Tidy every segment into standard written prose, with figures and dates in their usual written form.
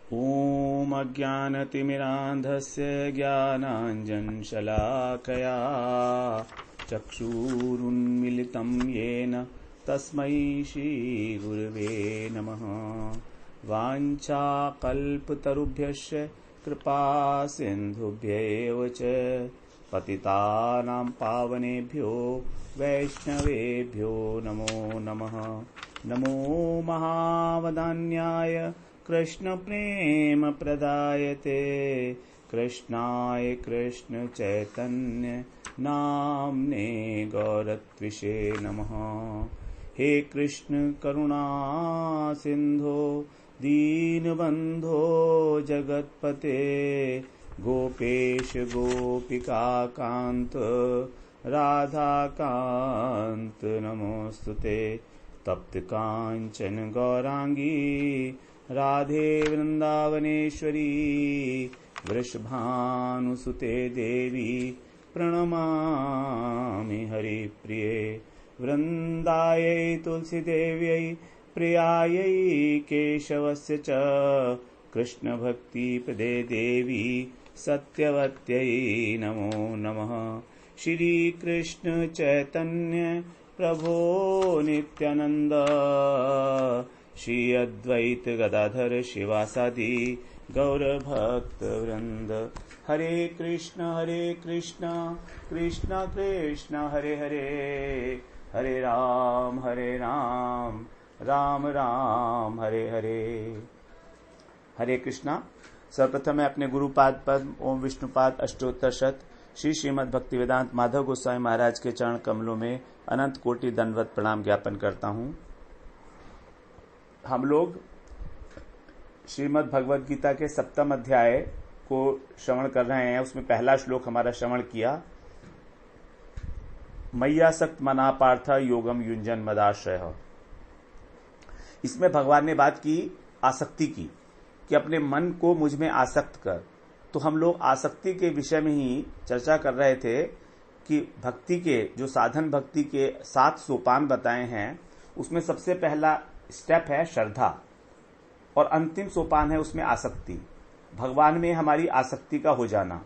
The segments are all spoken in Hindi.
ॐ अज्ञानतिमिरान्धस्य ज्ञानाञ्जनशलाकया चक्षुरुन्मीलितं येन तस्मै श्रीगुरवे नमः। वाञ्छाकल्पतरुभ्यश्च कृपासिन्धुभ्यैव च पतितानां पावनेभ्यो वैष्णवेभ्यो नमो नमः। नमो महावदान्याय कृष्ण प्रेम प्रदायते कृष्णाय कृष्ण चैतन्य नाम्ने गौरत्विषे नमः। हे कृष्ण करुणा सिंधो दीनबंधो जगत्पते गोपेश गोपिका कांत राधा कांत नमोस्तुते। तप्त कांचन गौरांगी राधे वृंदावनेश्वरी वृषभानुसुते देवी प्रणमामि हरिप्रिये। वृंदायै तुलसीदेव्यै प्रियायै केशवस्य च कृष्णभक्तिपदे देवी सत्यवत्यै नमो नमः। श्री कृष्ण चैतन्य प्रभो नित्यानंद श्री अद्वैत गदाधर शिवासादि गौर भक्त वृंद। हरे कृष्ण कृष्ण कृष्ण हरे हरे, हरे राम राम राम हरे हरे। हरे कृष्णा। सर्वप्रथम मैं अपने गुरुपाद पद्म ओम विष्णुपाद अष्टोत्तर शत श्री श्रीमद् भक्तिवेदांत माधव गोस्वामी महाराज के चरण कमलों में अनंत कोटि दंडवत प्रणाम ज्ञापन करता हूँ। हम लोग श्रीमद् भगवद गीता के 7वें अध्याय को श्रवण कर रहे हैं। उसमें पहला श्लोक हमारा श्रवण किया, मय्यासक्त मना पार्थ योगम युंजन मदाश्रय। इसमें भगवान ने बात की आसक्ति की कि अपने मन को मुझ में आसक्त कर। तो हम लोग आसक्ति के विषय में ही चर्चा कर रहे थे कि भक्ति के जो साधन भक्ति के 7 सोपान बताए हैं उसमें सबसे पहला स्टेप है श्रद्धा और अंतिम सोपान है उसमें आसक्ति, भगवान में हमारी आसक्ति का हो जाना।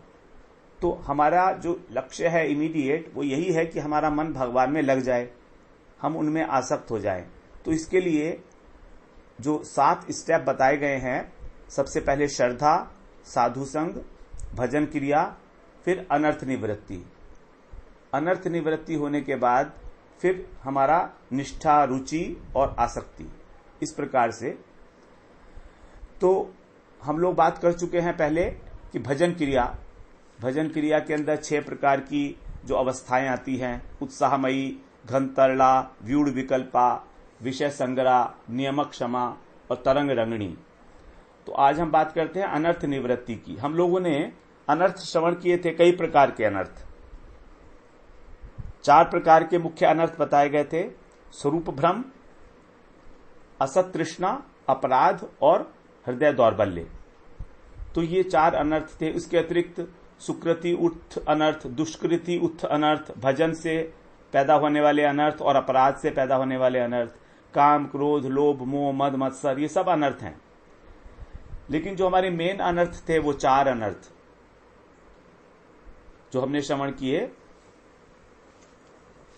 तो हमारा जो लक्ष्य है इमीडिएट वो यही है कि हमारा मन भगवान में लग जाए, हम उनमें आसक्त हो जाएं। तो इसके लिए जो 7 स्टेप बताए गए हैं, सबसे पहले श्रद्धा, साधु संग, भजन क्रिया, फिर अनर्थ निवृत्ति। अनर्थ निवृत्ति होने के बाद फिर हमारा निष्ठा, रुचि और आसक्ति। इस प्रकार से तो हम लोग बात कर चुके हैं पहले कि भजन क्रिया के अंदर 6 प्रकार की जो अवस्थाएं आती हैं, उत्साहमयी, घनतरला, व्यूढ़ विकल्पा, विषय संग्रह, नियमक क्षमा और तरंग रंगणी। तो आज हम बात करते हैं अनर्थ निवृत्ति की। हम लोगों ने अनर्थ श्रवण किए थे, कई प्रकार के अनर्थ। 4 प्रकार के मुख्य अनर्थ बताए गए थे, स्वरूप भ्रम, असत तृष्णा, अपराध और हृदय दौर्बल्य। तो ये 4 अनर्थ थे। इसके अतिरिक्त सुकृति उत्थ अनर्थ, दुष्कृति उत्थ अनर्थ, भजन से पैदा होने वाले अनर्थ और अपराध से पैदा होने वाले अनर्थ, काम, क्रोध, लोभ, मोह, मद, मत्सर, ये सब अनर्थ हैं। लेकिन जो हमारे मेन अनर्थ थे वो 4 अनर्थ जो हमने श्रवण किए,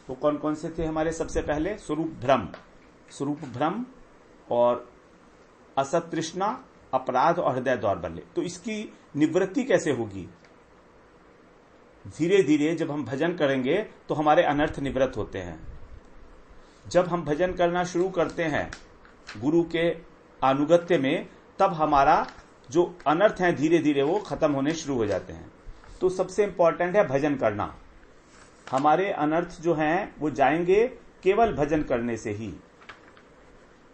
तो कौन कौन से थे हमारे? सबसे पहले स्वरूप भ्रम और असत तृष्णा, अपराध और हृदय दौर्बल्य। तो इसकी निवृत्ति कैसे होगी? धीरे धीरे जब हम भजन करेंगे तो हमारे अनर्थ निवृत्त होते हैं। जब हम भजन करना शुरू करते हैं गुरु के अनुगत्य में, तब हमारा जो अनर्थ है धीरे धीरे वो खत्म होने शुरू हो जाते हैं। तो सबसे इंपॉर्टेंट है भजन करना। हमारे अनर्थ जो हैं वो जाएंगे केवल भजन करने से ही।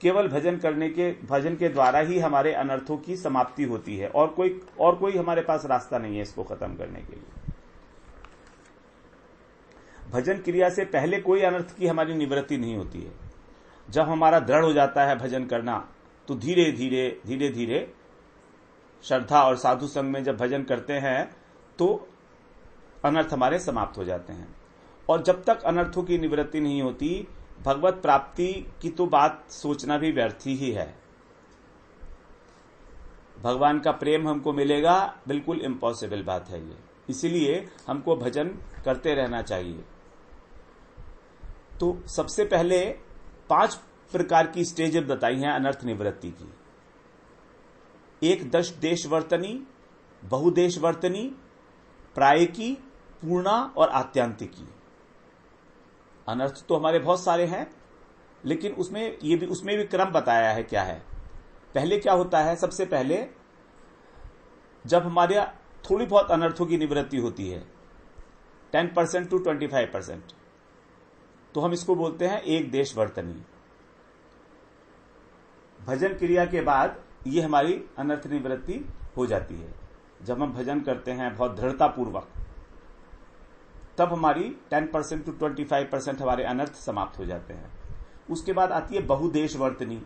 केवल भजन के द्वारा ही हमारे अनर्थों की समाप्ति होती है, और कोई हमारे पास रास्ता नहीं है इसको खत्म करने के लिए। भजन क्रिया से पहले कोई अनर्थ की हमारी निवृत्ति नहीं होती है। जब हमारा दृढ़ हो जाता है भजन करना, तो धीरे धीरे श्रद्धा और साधु संग में जब भजन करते हैं तो अनर्थ हमारे समाप्त हो जाते हैं। और जब तक अनर्थों की निवृत्ति नहीं होती, भगवत प्राप्ति की तो बात सोचना भी व्यर्थ ही है। भगवान का प्रेम हमको मिलेगा, बिल्कुल इम्पॉसिबल बात है ये। इसीलिए हमको भजन करते रहना चाहिए। तो सबसे पहले 5 प्रकार की स्टेजेस बताई हैं अनर्थ निवृत्ति की। एक देशवर्तनी, बहुदेशवर्तनी, प्रायिकी, पूर्णा और आत्यांतिकी। अनर्थ तो हमारे बहुत सारे हैं, लेकिन उसमें भी क्रम बताया है क्या है। पहले क्या होता है, सबसे पहले जब हमारे थोड़ी बहुत अनर्थों की निवृत्ति होती है 10% to 25%, तो हम इसको बोलते हैं एक देशवर्तनी। भजन क्रिया के बाद ये हमारी अनर्थ निवृत्ति हो जाती है। जब हम भजन करते हैं बहुत दृढ़ता पूर्वक, तब हमारी 10% to 25% हमारे अनर्थ समाप्त हो जाते हैं। उसके बाद आती है बहुदेशवर्तनी।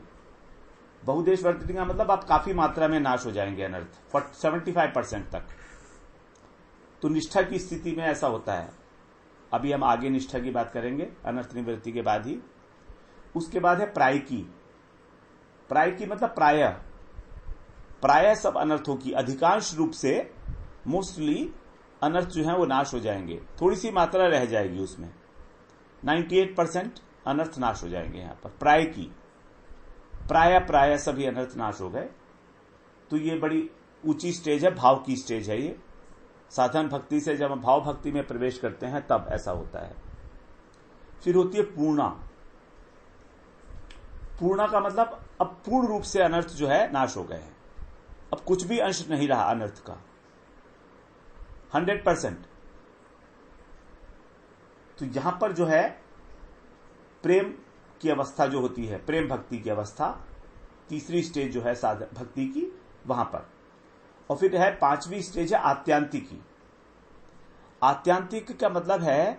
बहुदेशवर्तनी का मतलब आप काफी मात्रा में नाश हो जाएंगे अनर्थ, 75% तक। तो निष्ठा की स्थिति में ऐसा होता है। अभी हम आगे निष्ठा की बात करेंगे अनर्थ निवृत्ति के बाद ही। उसके बाद है प्रायिकी। प्रायिकी मतलब प्रायः सब अनर्थों की, अधिकांश रूप से मोस्टली अनर्थ जो है वो नाश हो जाएंगे, थोड़ी सी मात्रा रह जाएगी उसमें। 98% अनर्थ नाश हो जाएंगे यहां पर। प्रायिकी, प्रायः सभी अनर्थ नाश हो गए। तो ये बड़ी ऊंची स्टेज है, भाव की स्टेज है ये। साधन भक्ति से जब हम भाव भक्ति में प्रवेश करते हैं तब ऐसा होता है। फिर होती है पूर्णा। पूर्णा का मतलब अब पूर्ण रूप से अनर्थ जो है नाश हो गए हैं, अब कुछ भी अंश नहीं रहा अनर्थ का, 100%। तो यहां पर जो है प्रेम की अवस्था जो होती है, प्रेम भक्ति की अवस्था, तीसरी स्टेज जो है साधन भक्ति की, वहां पर। और फिर है 5वीं स्टेज है आत्यांतिकी। आत्यांतिक का मतलब है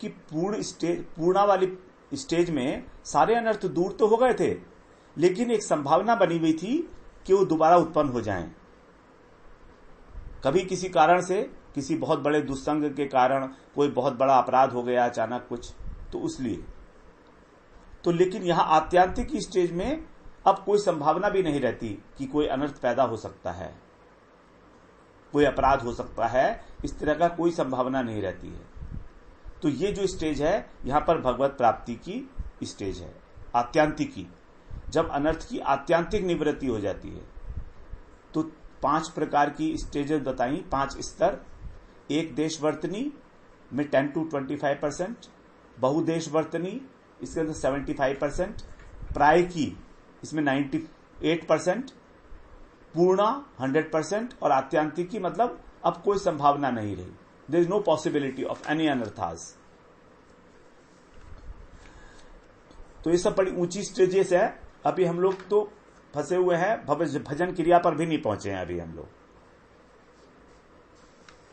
कि पूर्णा वाली स्टेज में सारे अनर्थ दूर तो हो गए थे, लेकिन एक संभावना बनी हुई थी कि वो दोबारा उत्पन्न हो जाएं। कभी किसी कारण से, किसी बहुत बड़े दुस्संग के कारण कोई बहुत बड़ा अपराध हो गया अचानक कुछ, तो इसलिए तो। लेकिन यहां आत्यांतिक की स्टेज में अब कोई संभावना भी नहीं रहती कि कोई अनर्थ पैदा हो सकता है, कोई अपराध हो सकता है, इस तरह का कोई संभावना नहीं रहती है। तो ये जो स्टेज है यहां पर भगवत प्राप्ति की स्टेज है, आत्यांतिकी। जब अनर्थ की आत्यांतिक निवृत्ति हो जाती है तो 5 प्रकार की स्टेजेस बताई, 5 स्तर। एक देशवर्तनी में 10 to 25%, बहुदेशवर्तनी इसके अंदर 75%, प्रायिकी इसमें 98%, पूर्णा 100% और आत्यांतिकी मतलब अब कोई संभावना नहीं रही, there is no possibility of any अनर्थास। तो ये सब बड़ी ऊंची स्टेजेस है। अभी हम लोग तो फंसे हुए हैं, भजन क्रिया पर भी नहीं पहुंचे हैं अभी हम लोग।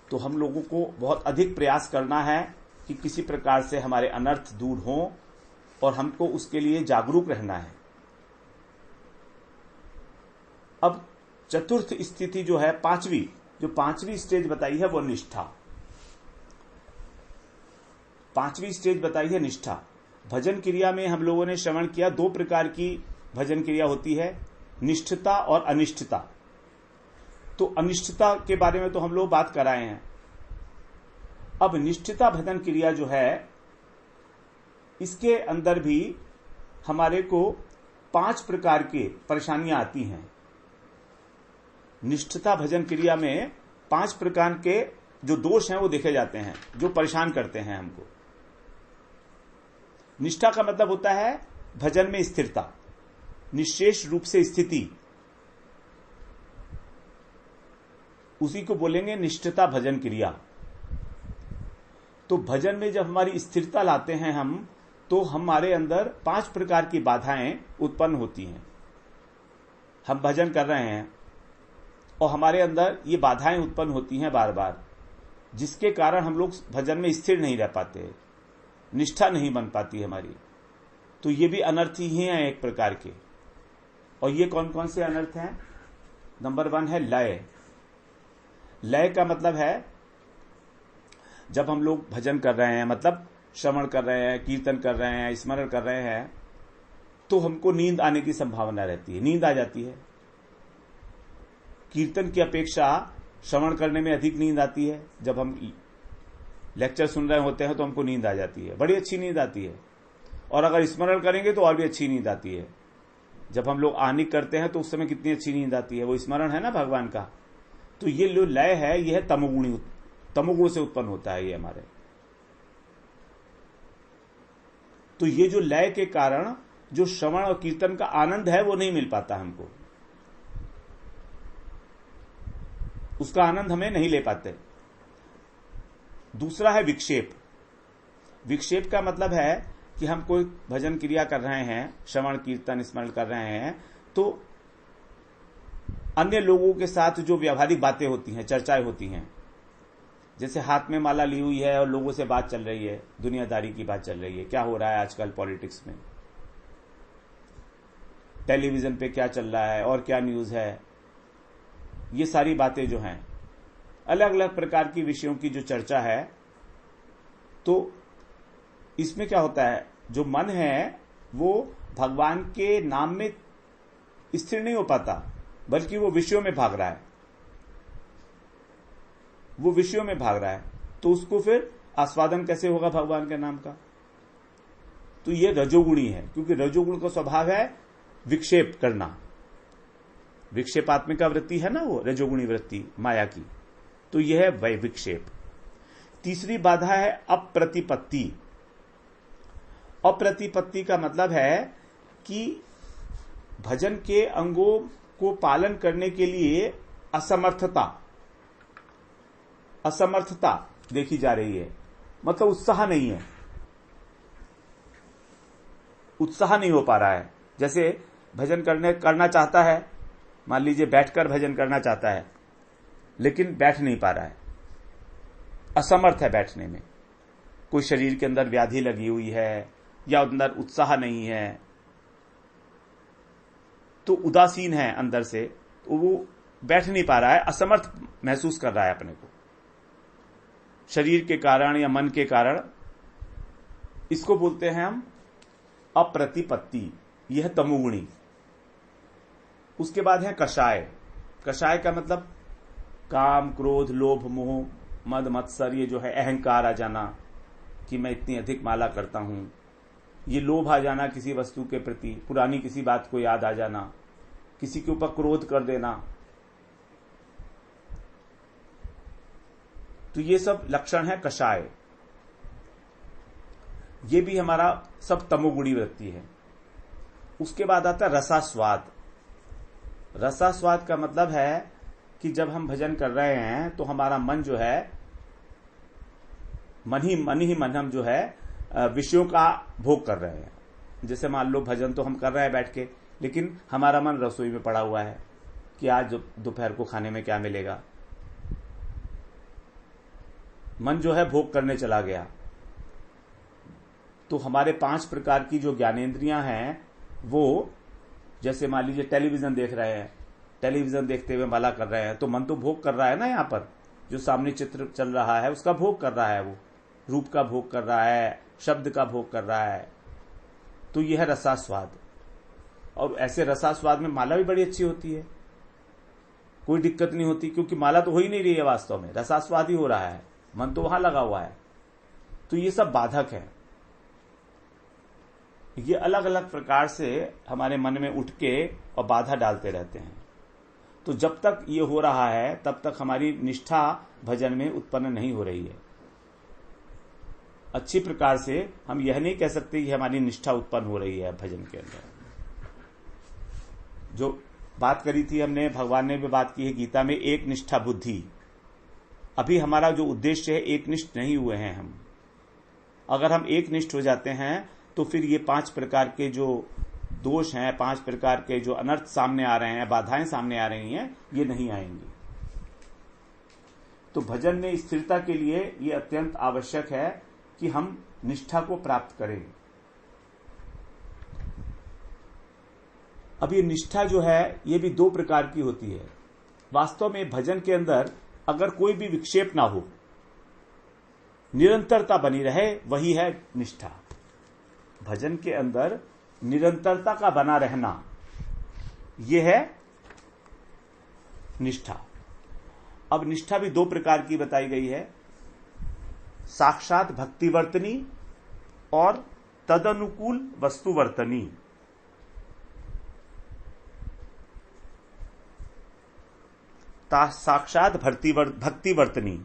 तो हम लोगों को बहुत अधिक प्रयास करना है कि किसी प्रकार से हमारे अनर्थ दूर हों और हमको उसके लिए जागरूक रहना है। अब चतुर्थ स्थिति जो है, पांचवी स्टेज बताई है वो निष्ठा। 5वीं स्टेज बताई है निष्ठा। भजन क्रिया में हम लोगों ने श्रवण किया 2 प्रकार की भजन क्रिया होती है, निष्ठता और अनिष्ठता। तो अनिष्ठता के बारे में तो हम लोग बात कराए हैं। अब निष्ठता भजन क्रिया जो है, इसके अंदर भी हमारे को 5 प्रकार के परेशानियां आती हैं। निष्ठता भजन क्रिया में 5 प्रकार के जो दोष हैं वो देखे जाते हैं, जो परेशान करते हैं हमको। निष्ठा का मतलब होता है भजन में स्थिरता, निशेष रूप से स्थिति, उसी को बोलेंगे निष्ठता भजन क्रिया। तो भजन में जब हमारी स्थिरता लाते हैं हम, तो हमारे अंदर 5 प्रकार की बाधाएं उत्पन्न होती हैं। हम भजन कर रहे हैं और हमारे अंदर ये बाधाएं उत्पन्न होती हैं बार बार, जिसके कारण हम लोग भजन में स्थिर नहीं रह पाते, निष्ठा नहीं बन पाती हमारी। तो ये भी अनर्थ ही हैं एक प्रकार के। और ये कौन कौन से अनर्थ हैं? नंबर 1 है लय। लय का मतलब है जब हम लोग भजन कर रहे हैं, मतलब श्रवण कर रहे हैं, कीर्तन कर रहे हैं, स्मरण कर रहे हैं, तो हमको नींद आने की संभावना रहती है, नींद आ जाती है। कीर्तन की अपेक्षा श्रवण करने में अधिक नींद आती है। जब हम लेक्चर सुन रहे होते हैं तो हमको नींद आ जाती है, बड़ी अच्छी नींद आती है। और अगर स्मरण करेंगे तो और भी अच्छी नींद आती है। जब हम लोग आनिक करते हैं तो उस समय कितनी अच्छी नींद आती है, वो स्मरण है ना भगवान का। तो ये जो लय है यह तमोगुण से उत्पन्न होता है ये हमारे। तो ये जो लय के कारण जो श्रवण और कीर्तन का आनंद है वो नहीं मिल पाता हमको, उसका आनंद हमें नहीं ले पाते। दूसरा है विक्षेप। विक्षेप का मतलब है कि हम कोई भजन क्रिया कर रहे हैं, श्रवण कीर्तन स्मरण कर रहे हैं, तो अन्य लोगों के साथ जो व्यावहारिक बातें होती हैं, चर्चाएं होती हैं, जैसे हाथ में माला ली हुई है और लोगों से बात चल रही है, दुनियादारी की बात चल रही है, क्या हो रहा है आजकल पॉलिटिक्स में, टेलीविजन पे क्या चल रहा है और क्या न्यूज है, ये सारी बातें जो हैं, अलग अलग प्रकार की विषयों की जो चर्चा है। तो इसमें क्या होता है, जो मन है वो भगवान के नाम में स्थिर नहीं हो पाता, बल्कि वो विषयों में भाग रहा है, वो विषयों में भाग रहा है। तो उसको फिर आस्वादन कैसे होगा भगवान के नाम का? तो ये रजोगुणी है, क्योंकि रजोगुण का स्वभाव है विक्षेप करना। विक्षेपात्मिका वृत्ति है ना वो रजोगुणी वृत्ति माया की, तो यह है विक्षेप। तीसरी बाधा है अप्रतिपत्ति। अप्रतिपत्ति का मतलब है कि भजन के अंगों को पालन करने के लिए असमर्थता देखी जा रही है। मतलब उत्साह नहीं है, उत्साह नहीं हो पा रहा है। जैसे भजन करना चाहता है, मान लीजिए बैठकर भजन करना चाहता है, लेकिन बैठ नहीं पा रहा है, असमर्थ है बैठने में। कोई शरीर के अंदर व्याधि लगी हुई है या अंदर उत्साह नहीं है, तो उदासीन है अंदर से, तो वो बैठ नहीं पा रहा है, असमर्थ महसूस कर रहा है अपने को शरीर के कारण या मन के कारण। इसको बोलते हैं हम अप्रतिपत्ति, यह तमोगुणी। उसके बाद है कषाय। कषाय का मतलब काम, क्रोध, लोभ, मोह, मद, मत्सर, ये जो है अहंकार आ जाना कि मैं इतनी अधिक माला करता हूं, ये लोभ आ जाना किसी वस्तु के प्रति, पुरानी किसी बात को याद आ जाना, किसी के ऊपर क्रोध कर देना, तो ये सब लक्षण है कषाय। ये भी हमारा सब तमोगुणी वृत्ति है। उसके बाद आता है रसास्वाद। रसास्वाद का मतलब है कि जब हम भजन कर रहे हैं तो हमारा मन जो है, मन हम जो है विषयों का भोग कर रहे हैं। जैसे मान लो भजन तो हम कर रहे हैं बैठ के, लेकिन हमारा मन रसोई में पड़ा हुआ है कि आज दोपहर को खाने में क्या मिलेगा। मन जो है भोग करने चला गया। तो हमारे 5 प्रकार की जो ज्ञानेंद्रियां हैं, वो जैसे मान लीजिए टेलीविजन देख रहे हैं, टेलीविजन देखते हुए माला कर रहे हैं, तो मन तो भोग कर रहा है ना, यहां पर जो सामने चित्र चल रहा है उसका भोग कर रहा है, वो रूप का भोग कर रहा है, शब्द का भोग कर रहा है। तो यह है रसास्वाद। और ऐसे रसास्वाद में माला भी बड़ी अच्छी होती है, कोई दिक्कत नहीं होती, क्योंकि माला तो हो ही नहीं रही है वास्तव में, रसास्वाद ही हो रहा है, मन तो वहां लगा हुआ है। तो ये सब बाधक है। ये अलग अलग प्रकार से हमारे मन में उठ के और बाधा डालते रहते हैं। तो जब तक ये हो रहा है तब तक हमारी निष्ठा भजन में उत्पन्न नहीं हो रही है। अच्छी प्रकार से हम यह नहीं कह सकते कि हमारी निष्ठा उत्पन्न हो रही है भजन के अंदर। जो बात करी थी हमने, भगवान ने भी बात की है गीता में, एक निष्ठा बुद्धि। अभी हमारा जो उद्देश्य है, एक निष्ठ नहीं हुए हैं हम। अगर हम एक निष्ठ हो जाते हैं तो फिर ये 5 प्रकार के जो दोष हैं, 5 प्रकार के जो अनर्थ सामने आ रहे हैं, बाधाएं सामने आ रही हैं, ये नहीं आएंगी। तो भजन में स्थिरता के लिए ये अत्यंत आवश्यक है कि हम निष्ठा को प्राप्त करें। अब ये निष्ठा जो है ये भी 2 प्रकार की होती है। वास्तव में भजन के अंदर अगर कोई भी विक्षेप ना हो, निरंतरता बनी रहे, वही है निष्ठा। भजन के अंदर निरंतरता का बना रहना, यह है निष्ठा। अब निष्ठा भी दो प्रकार की बताई गई है, साक्षात भक्तिवर्तनी और तदनुकूल वस्तुवर्तनी। साक्षात भक्तिवर्तनी,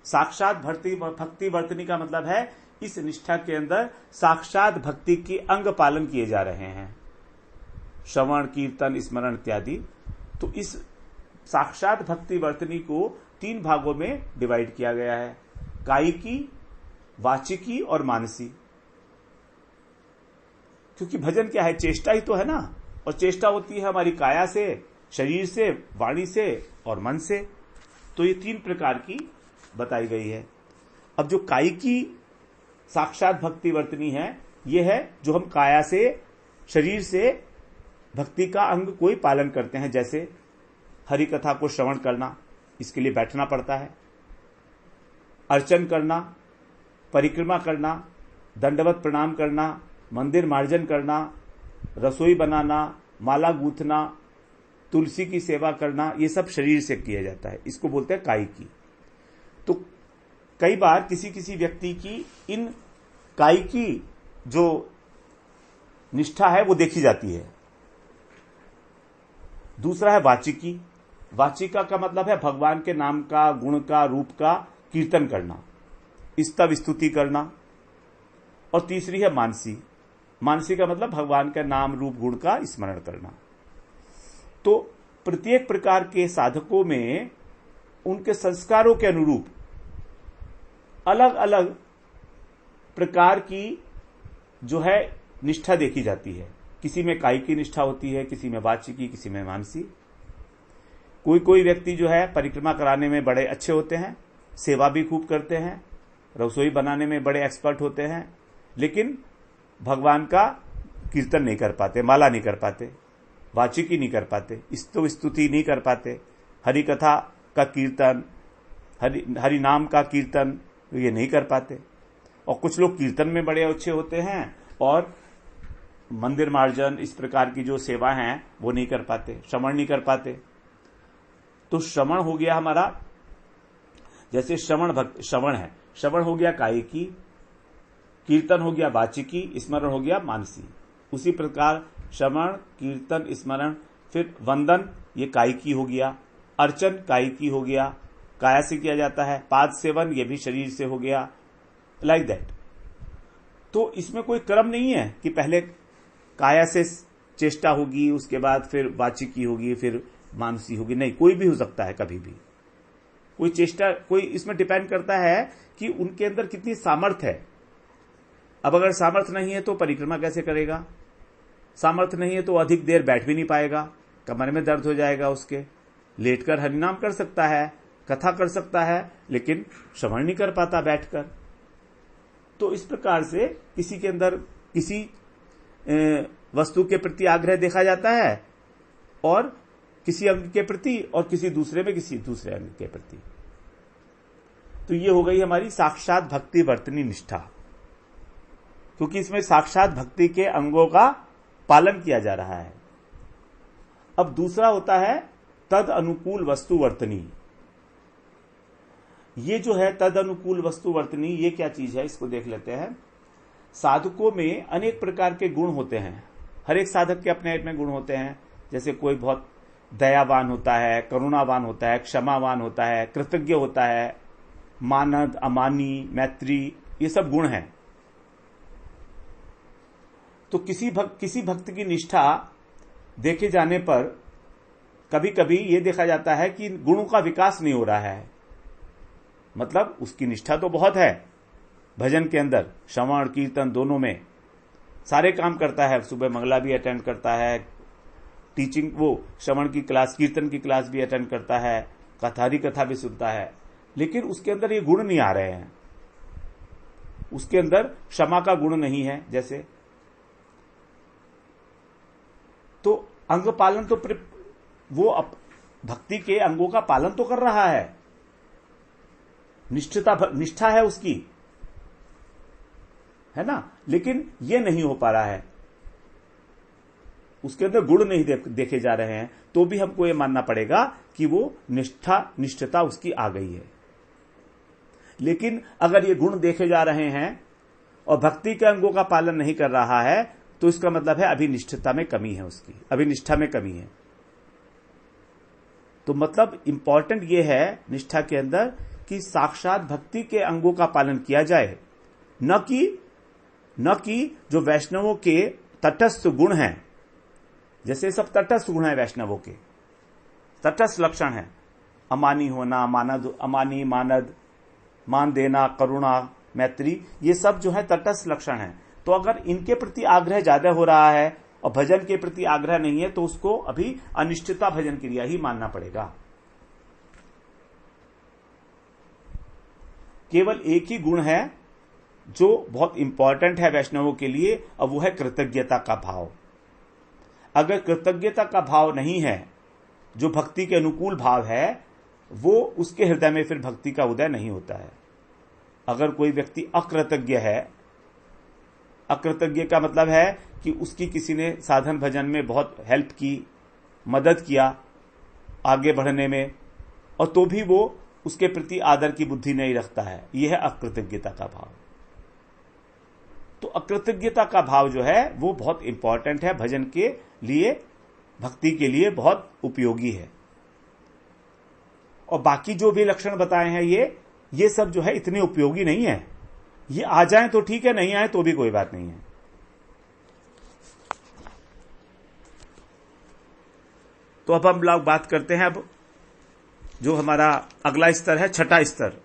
साक्षात भक्तिवर्तनी का मतलब है इस निष्ठा के अंदर साक्षात भक्ति की अंग पालन किए जा रहे हैं, श्रवण कीर्तन स्मरण इत्यादि। तो इस साक्षात भक्तिवर्तनी को 3 भागों में डिवाइड किया गया है, कायिकी, वाचिकी और मानसी। क्योंकि भजन क्या है, चेष्टा ही तो है ना, और चेष्टा होती है हमारी काया से, शरीर से, वाणी से और मन से। तो ये 3 प्रकार की बताई गई है। अब जो कायिकी साक्षात भक्तिवर्तनी है, ये है जो हम काया से, शरीर से भक्ति का अंग कोई पालन करते हैं, जैसे हरि कथा को श्रवण करना, इसके लिए बैठना पड़ता है, अर्चन करना, परिक्रमा करना, दंडवत प्रणाम करना, मंदिर मार्जन करना, रसोई बनाना, माला गूंथना, तुलसी की सेवा करना, ये सब शरीर से किया जाता है, इसको बोलते हैं कायिकी। तो कई बार किसी किसी व्यक्ति की इन कायिकी जो निष्ठा है वो देखी जाती है। दूसरा है वाचिकी। वाचिका का मतलब है भगवान के नाम का, गुण का, रूप का कीर्तन करना, स्तव स्तुति करना। और तीसरी है मानसी। मानसी का मतलब भगवान के नाम रूप गुण का स्मरण करना। तो प्रत्येक प्रकार के साधकों में उनके संस्कारों के अनुरूप अलग अलग प्रकार की जो है निष्ठा देखी जाती है। किसी में कायिकी निष्ठा होती है, किसी में वाचिकी, किसी में मानसी। कोई कोई व्यक्ति जो है परिक्रमा कराने में बड़े अच्छे होते हैं, सेवा भी खूब करते हैं, रसोई बनाने में बड़े एक्सपर्ट होते हैं, लेकिन भगवान का कीर्तन नहीं कर पाते, माला नहीं कर पाते, वाचिकी नहीं कर पाते, स्तुति नहीं कर पाते, हरि कथा का कीर्तन, हरि नाम का कीर्तन ये नहीं कर पाते। और कुछ लोग कीर्तन में बड़े अच्छे होते हैं और मंदिर मार्जन इस प्रकार की जो सेवा हैं वो नहीं कर पाते, श्रवण नहीं कर पाते। तो श्रवण हो गया हमारा, जैसे श्रवण है, श्रवण हो गया कायिकी, कीर्तन हो गया वाचिकी, स्मरण हो गया मानसी। उसी प्रकार श्रवण, कीर्तन, स्मरण, फिर वंदन ये कायिकी हो गया, अर्चन कायिकी हो गया, काया से किया जाता है, पाद सेवन ये भी शरीर से हो गया, लाइक दैट। तो इसमें कोई क्रम नहीं है कि पहले काया से चेष्टा होगी, उसके बाद फिर वाचिकी होगी, फिर मानसी होगी, नहीं, कोई भी हो सकता है कभी भी। कोई चेष्टा, कोई इसमें डिपेंड करता है कि उनके अंदर कितनी सामर्थ्य है। अब अगर सामर्थ्य नहीं है तो परिक्रमा कैसे करेगा, सामर्थ्य नहीं है तो अधिक देर बैठ भी नहीं पाएगा, कमर में दर्द हो जाएगा उसके, लेटकर हरिनाम कर सकता है, कथा कर सकता है, लेकिन श्रवण नहीं कर पाता बैठकर। तो इस प्रकार से किसी के अंदर किसी वस्तु के प्रति आग्रह देखा जाता है और किसी अंग के प्रति, और किसी दूसरे में किसी दूसरे अंग के प्रति। तो ये हो गई हमारी साक्षात भक्ति वर्तनी निष्ठा, क्योंकि इसमें साक्षात भक्ति के अंगों का पालन किया जा रहा है। अब दूसरा होता है तद अनुकूल वस्तु वर्तनी। ये जो है तद अनुकूल वस्तु वर्तनी, ये क्या चीज है इसको देख लेते हैं। साधकों में अनेक प्रकार के गुण होते हैं, हर एक साधक के अपने अपने गुण होते हैं। जैसे कोई बहुत दयावान होता है, करुणावान होता है, क्षमावान होता है, कृतज्ञ होता है, मानद, अमानी, मैत्री, ये सब गुण हैं। तो किसी भक्त की निष्ठा देखे जाने पर कभी कभी ये देखा जाता है कि गुणों का विकास नहीं हो रहा है। मतलब उसकी निष्ठा तो बहुत है, भजन के अंदर श्रवण कीर्तन दोनों में सारे काम करता है, सुबह मंगला भी अटेंड करता है, टीचिंग वो श्रवण की क्लास, कीर्तन की क्लास भी अटेंड करता है, कथारी कथा भी सुनता है, लेकिन उसके अंदर ये गुण नहीं आ रहे हैं। उसके अंदर क्षमा का गुण नहीं है जैसे। तो अंग पालन तो वो भक्ति के अंगों का पालन तो कर रहा है, निष्ठा है उसकी, है ना, लेकिन ये नहीं हो पा रहा है। उसके अंदर गुण नहीं देखे जा रहे हैं, तो भी हमको ये मानना पड़ेगा कि वो निष्ठता उसकी आ गई है। लेकिन अगर ये गुण देखे जा रहे हैं और भक्ति के अंगों का पालन नहीं कर रहा है, तो इसका मतलब है अभी निष्ठता में कमी है, उसकी अभी निष्ठा में कमी है। तो मतलब इंपॉर्टेंट ये है निष्ठा के अंदर कि साक्षात भक्ति के अंगों का पालन किया जाए, न कि जो वैष्णवों के तटस्थ गुण हैं, जैसे सब तटस्थ गुण हैं वैष्णवों के, तटस्थ लक्षण है, अमानी होना, अमानी मानद, मान देना, करुणा, मैत्री, ये सब जो है तटस्थ लक्षण है। तो अगर इनके प्रति आग्रह ज्यादा हो रहा है और भजन के प्रति आग्रह नहीं है, तो उसको अभी अनिष्ठता भजन क्रिया ही मानना पड़ेगा। केवल एक ही गुण है जो बहुत इंपॉर्टेंट है वैष्णवों के लिए, और वो है कृतज्ञता का भाव। अगर कृतज्ञता का भाव नहीं है, जो भक्ति के अनुकूल भाव है, वो उसके हृदय में फिर भक्ति का उदय नहीं होता है। अगर कोई व्यक्ति अकृतज्ञ है, अकृतज्ञ का मतलब है कि उसकी किसी ने साधन भजन में बहुत हेल्प की, मदद किया आगे बढ़ने में, और तो भी वो उसके प्रति आदर की बुद्धि नहीं रखता है, यह है अकृतज्ञता का भाव। तो अकृतज्ञता का भाव जो है वो बहुत इंपॉर्टेंट है, भजन के लिए, भक्ति के लिए बहुत उपयोगी है। और बाकी जो भी लक्षण बताए हैं ये सब जो है इतने उपयोगी नहीं है। ये आ जाए तो ठीक है, नहीं आए तो भी कोई बात नहीं है। तो अब हम लोग बात करते हैं, अब जो हमारा अगला स्तर है, छठा स्तर।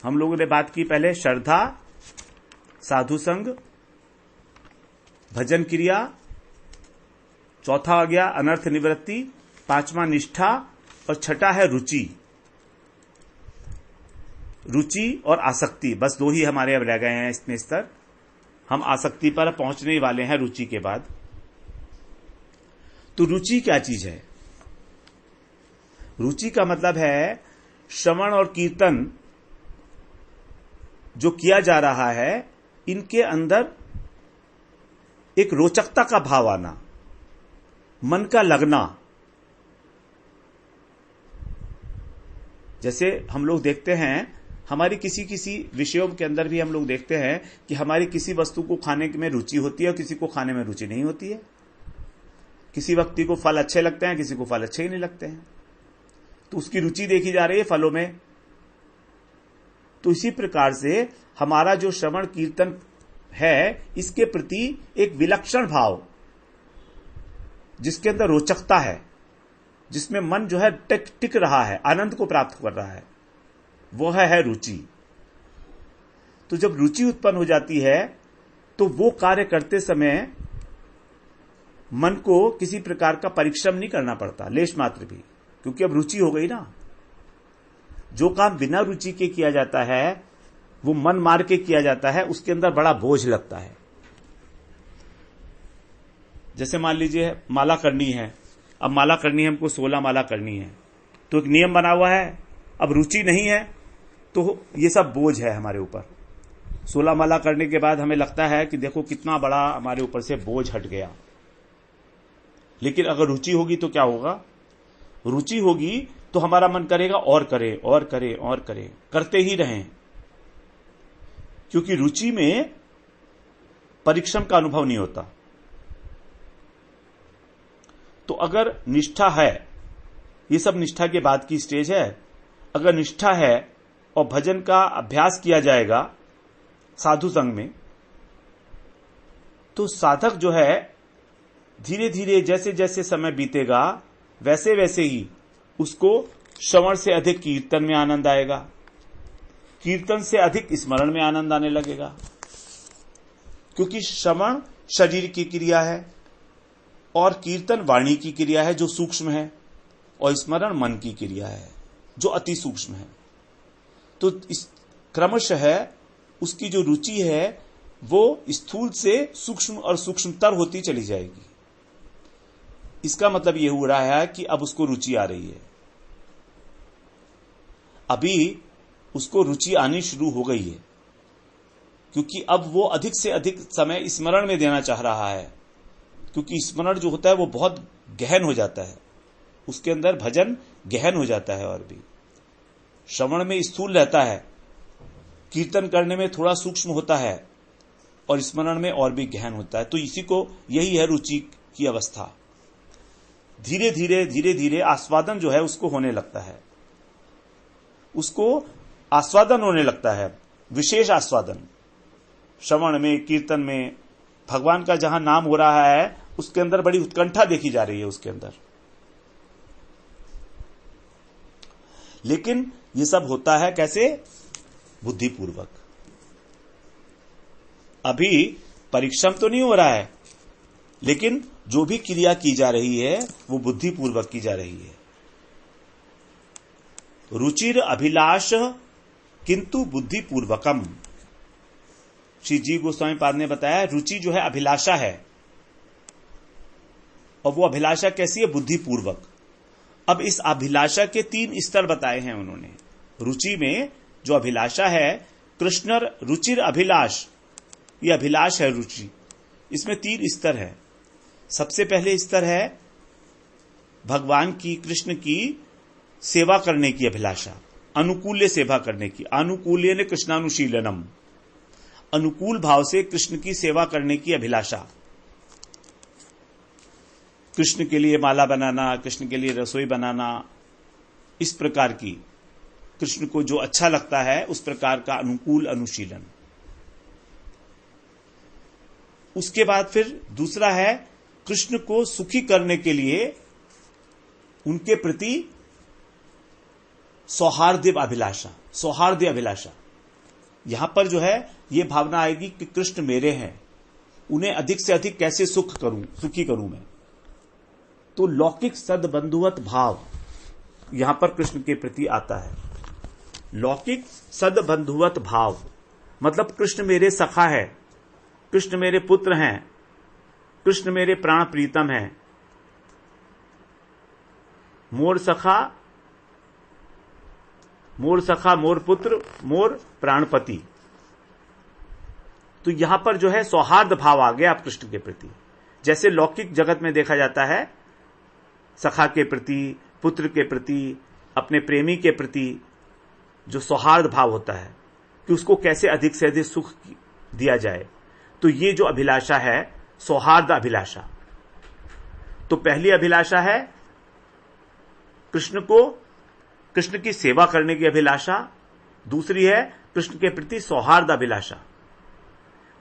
हम लोगों ने बात की पहले श्रद्धा, साधु संग, भजन क्रिया, चौथा आ गया अनर्थ निवृत्ति, पांचवा निष्ठा, और छठा है रुचि। रुचि और आसक्ति, बस दो ही हमारे अब रह गए हैं इसमें स्तर। हम आसक्ति पर पहुंचने ही वाले हैं रुचि के बाद। तो रुचि क्या चीज है? रुचि का मतलब है श्रवण और कीर्तन जो किया जा रहा है, इनके अंदर एक रोचकता का भाव आना, मन का लगना। जैसे हम लोग देखते हैं, हमारी किसी विषयों के अंदर भी हम लोग देखते हैं कि हमारी किसी वस्तु को खाने में रुचि होती है और किसी को खाने में रुचि नहीं होती है। किसी व्यक्ति को फल अच्छे लगते हैं, किसी को फल अच्छे ही नहीं लगते हैं, तो उसकी रुचि देखी जा रही है फलों में। तो इसी प्रकार से हमारा जो श्रवण कीर्तन है, इसके प्रति एक विलक्षण भाव, जिसके अंदर रोचकता है, जिसमें मन जो है टिक रहा है, आनंद को प्राप्त कर रहा है, वो है रुचि। तो जब रुचि उत्पन्न हो जाती है, तो वो कार्य करते समय मन को किसी प्रकार का परिश्रम नहीं करना पड़ता, लेश मात्र भी, क्योंकि अब रुचि हो गई ना। जो काम बिना रुचि के किया जाता है, वो मन मार के किया जाता है, उसके अंदर बड़ा बोझ लगता है। जैसे मान लीजिए माला करनी है, अब माला करनी है हमको, 16 माला करनी है, तो एक नियम बना हुआ है। अब रुचि नहीं है तो ये सब बोझ है हमारे ऊपर। 16 माला करने के बाद हमें लगता है कि देखो कितना बड़ा हमारे ऊपर से बोझ हट गया। लेकिन अगर रुचि होगी तो क्या होगा? रुचि होगी तो हमारा मन करेगा और करें और करें और करें, करते ही रहें, क्योंकि रुचि में परिश्रम का अनुभव नहीं होता। तो अगर निष्ठा है, ये सब निष्ठा के बाद की स्टेज है, अगर निष्ठा है और भजन का अभ्यास किया जाएगा साधु संग में, तो साधक जो है धीरे धीरे जैसे जैसे समय बीतेगा, वैसे वैसे ही उसको श्रवण से अधिक कीर्तन में आनंद आएगा, कीर्तन से अधिक स्मरण में आनंद आने लगेगा, क्योंकि श्रवण शरीर की क्रिया है और कीर्तन वाणी की क्रिया है जो सूक्ष्म है, और स्मरण मन की क्रिया है जो अति सूक्ष्म है। तो इस क्रमशः उसकी जो रुचि है वो स्थूल से सूक्ष्म और सूक्ष्मतर होती चली जाएगी। इसका मतलब यह हो रहा है कि अब उसको रुचि आ रही है, अभी उसको रुचि आनी शुरू हो गई है, क्योंकि अब वो अधिक से अधिक समय स्मरण में देना चाह रहा है, क्योंकि स्मरण जो होता है वो बहुत गहन हो जाता है, उसके अंदर भजन गहन हो जाता है। और भी श्रवण में स्थूल रहता है, कीर्तन करने में थोड़ा सूक्ष्म होता है, और स्मरण में और भी गहन होता है। तो इसी को, यही है रुचि की अवस्था। धीरे धीरे आस्वादन जो है उसको होने लगता है, उसको आस्वादन होने लगता है, विशेष आस्वादन। श्रवण में, कीर्तन में भगवान का जहां नाम हो रहा है उसके अंदर बड़ी उत्कंठा देखी जा रही है उसके अंदर। लेकिन ये सब होता है कैसे? बुद्धिपूर्वक। अभी परिश्रम तो नहीं हो रहा है, लेकिन जो भी क्रिया की जा रही है वो बुद्धिपूर्वक की जा रही है। रुचिर अभिलाष किंतु बुद्धिपूर्वकम। श्री जीव गोस्वामी पाद ने बताया रुचि जो है अभिलाषा है, और वो अभिलाषा कैसी है? बुद्धिपूर्वक। अब इस अभिलाषा के 3 स्तर बताए हैं उन्होंने। रुचि में जो अभिलाषा है, कृष्ण रुचिर अभिलाष, ये अभिलाष है रुचि। इसमें 3 स्तर है। सबसे पहले स्तर है भगवान की, कृष्ण की सेवा करने की अभिलाषा, अनुकूल्य सेवा करने की। अनुकूल्य ने कृष्णानुशीलनम, अनुकूल भाव से कृष्ण की सेवा करने की अभिलाषा। कृष्ण के लिए माला बनाना, कृष्ण के लिए रसोई बनाना, इस प्रकार की, कृष्ण को जो अच्छा लगता है उस प्रकार का अनुकूल अनुशीलन। उसके बाद फिर दूसरा है कृष्ण को सुखी करने के लिए उनके प्रति सौहार्द अभिलाषा। सौहार्द अभिलाषा, यहां पर जो है ये भावना आएगी कि कृष्ण मेरे हैं, उन्हें अधिक से अधिक कैसे सुखी करूं मैं। तो लौकिक सदबंधुवत भाव यहां पर कृष्ण के प्रति आता है। लौकिक सदबंधुवत भाव मतलब कृष्ण मेरे सखा है, कृष्ण मेरे पुत्र हैं, कृष्ण मेरे प्राण प्रीतम हैं। मोर सखा मोर पुत्र मोर प्राणपति। तो यहां पर जो है सौहार्द भाव आ गया आप कृष्ण के प्रति। जैसे लौकिक जगत में देखा जाता है सखा के प्रति, पुत्र के प्रति, अपने प्रेमी के प्रति जो सौहार्द भाव होता है कि उसको कैसे अधिक से अधिक सुख दिया जाए। तो ये जो अभिलाषा है सौहार्द अभिलाषा। तो पहली अभिलाषा है कृष्ण की सेवा करने की अभिलाषा, दूसरी है कृष्ण के प्रति सौहार्द अभिलाषा,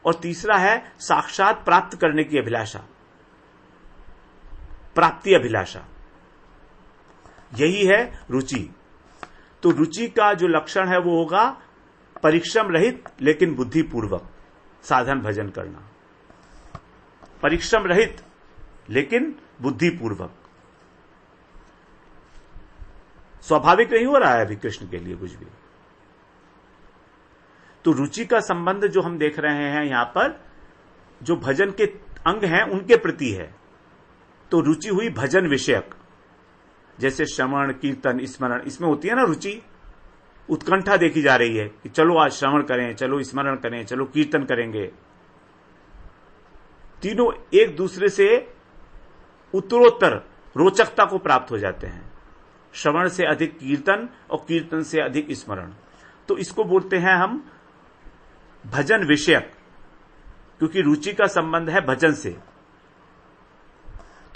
और तीसरा है साक्षात प्राप्त करने की अभिलाषा, प्राप्ति अभिलाषा। यही है रुचि। तो रुचि का जो लक्षण है वो होगा परिश्रम रहित लेकिन बुद्धिपूर्वक साधन भजन करना। परिश्रम रहित लेकिन बुद्धिपूर्वक। स्वाभाविक नहीं हो रहा है अभी कृष्ण के लिए कुछ भी। तो रुचि का संबंध जो हम देख रहे हैं यहां पर, जो भजन के अंग हैं उनके प्रति है। तो रुचि हुई भजन विषयक, जैसे श्रवण कीर्तन स्मरण, इसमें होती है ना रुचि। उत्कंठा देखी जा रही है कि चलो आज श्रवण करें, चलो स्मरण करें, चलो कीर्तन करेंगे। तीनों एक दूसरे से उत्तरोत्तर रोचकता को प्राप्त हो जाते हैं। श्रवण से अधिक कीर्तन और कीर्तन से अधिक स्मरण। तो इसको बोलते हैं हम भजन विषयक, क्योंकि रुचि का संबंध है भजन से।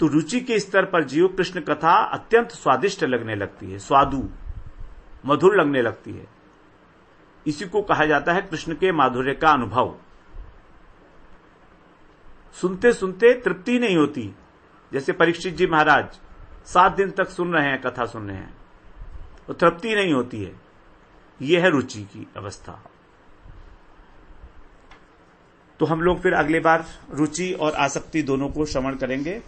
तो रुचि के स्तर पर जीव कृष्ण कथा अत्यंत स्वादिष्ट लगने लगती है, स्वादु मधुर लगने लगती है। इसी को कहा जाता है कृष्ण के माधुर्य का अनुभव। सुनते सुनते तृप्ति नहीं होती। जैसे परीक्षित जी महाराज 7 दिन तक सुन रहे हैं, कथा सुन रहे हैं, तो तृप्ति नहीं होती है। यह है रुचि की अवस्था। तो हम लोग फिर अगले बार रुचि और आसक्ति दोनों को श्रवण करेंगे।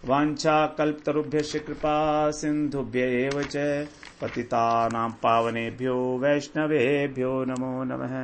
वांछा कल्पतरुभ्यश्च कृपा सिंधुभ्य एव च पतितानां पावनेभ्यो वैष्णवेभ्यो नमो नमः।